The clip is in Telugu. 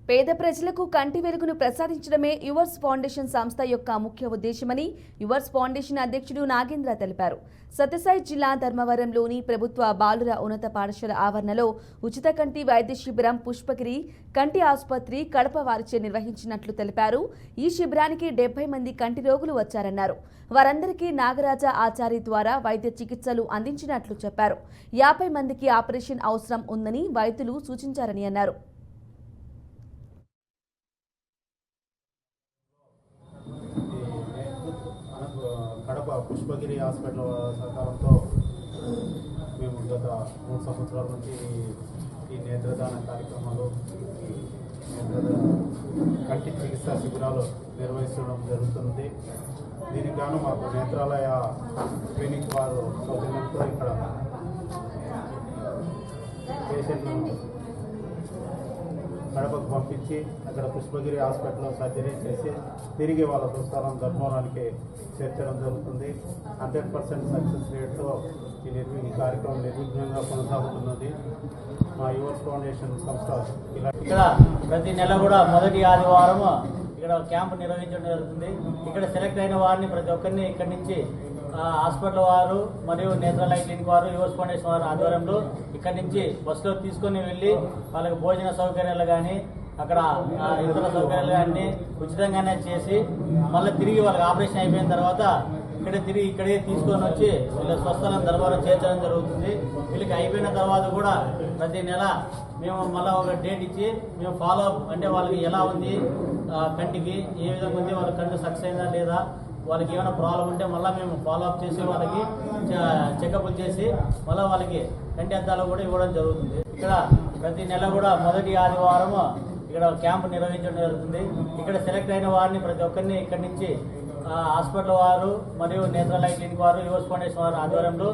పేద ప్రజలకు కంటి వెలుగును ప్రసాదించడమే యువర్స్ ఫౌండేషన్ సంస్థ యొక్క ముఖ్య ఉద్దేశమని యువర్స్ ఫౌండేషన్ అధ్యక్షుడు నాగేంద్ర తెలిపారు. సత్యసాయి జిల్లా ధర్మవరంలోని ప్రభుత్వ బాలుర ఉన్నత పాఠశాల ఆవరణలో ఉచిత కంటి వైద్య శిబిరం పుష్పగిరి కంటి ఆసుపత్రి కడప వారిచే నిర్వహించినట్లు తెలిపారు. ఈ శిబిరానికి 70 మంది కంటి రోగులు వచ్చారన్నారు. వారందరికీ నాగరాజ ఆచారి ద్వారా వైద్య చికిత్సలు అందించినట్లు చెప్పారు. 50 మందికి ఆపరేషన్ అవసరం ఉందని వైద్యులు సూచించారని అన్నారు. కడప పుష్పగిరి హాస్పిటల్ సహకారంతో మేము గత 3 సంవత్సరాల నుంచి ఈ నేత్రదాన కార్యక్రమాలు కంటి చికిత్సా శిబిరాలు నిర్వహించడం జరుగుతుంది. దీనికి గాను మాకు నేత్రాలయ క్లినిక్ వారు సౌజన్యంతో ఇక్కడ పేషెంట్లను కడపకు పంపించి అక్కడ పుష్పగిరి హాస్పిటల్లో సర్జరీ చేసి తిరిగి వాళ్ళ స్వస్థలం ధర్మవరానికి చేర్చడం జరుగుతుంది. 100% సక్సెస్ రేట్తో ఈ కార్యక్రమం నిర్విఘ్నంగా కొనసాగుతున్నది. మా యువర్స్ ఫౌండేషన్ సంస్థ ఇక్కడ ప్రతి నెల కూడా మొదటి ఆదివారం ఇక్కడ క్యాంపు నిర్వహించడం జరుగుతుంది. ఇక్కడ సెలెక్ట్ అయిన వారిని ప్రతి ఒక్కరిని ఇక్కడి నుంచి హాస్పిటల్ వారు మరియు నేత్రాలయ క్లినిక్ వారు యువర్స్ ఫౌండేషన్ వారు ఆధ్వర్యంలో ఇక్కడి నుంచి బస్సులో తీసుకొని వెళ్ళి వాళ్ళకి భోజన సౌకర్యాలు కానీ అక్కడ ఇతర సౌకర్యాలు కానీ ఉచితంగానే చేసి మళ్ళీ తిరిగి వాళ్ళకి ఆపరేషన్ అయిపోయిన తర్వాత ఇక్కడే తీసుకొని వచ్చి వీళ్ళ స్వస్థలం ధర్మవరం చేర్చడం జరుగుతుంది. వీళ్ళకి అయిపోయిన తర్వాత కూడా ప్రతి నెల మేము మళ్ళీ ఒక డేట్ ఇచ్చి మేము ఫాలో అప్ అంటే వాళ్ళకి ఎలా ఉంది కంటికి ఏ విధంగా ఉంది వాళ్ళ కంటి సక్సెస్ అయిందా లేదా వాళ్ళకి ఏమైనా ప్రాబ్లం ఉంటే మళ్ళీ మేము ఫాలో అప్ చేసి వాళ్ళకి చెకప్లు చేసి మళ్ళీ వాళ్ళకి కంటి అద్దాలు కూడా ఇవ్వడం జరుగుతుంది. ఇక్కడ ప్రతి నెల కూడా మొదటి ఆదివారం ఇక్కడ క్యాంపు నిర్వహించడం జరుగుతుంది. ఇక్కడ సెలెక్ట్ అయిన వారిని ప్రతి ఒక్కరిని ఇక్కడి నుంచి హాస్పిటల్ వారు మరియు నేత్రాలయ క్లినిక్ వారు యువర్స్ ఫౌండేషన్ వారు ఆధ్వర్యంలో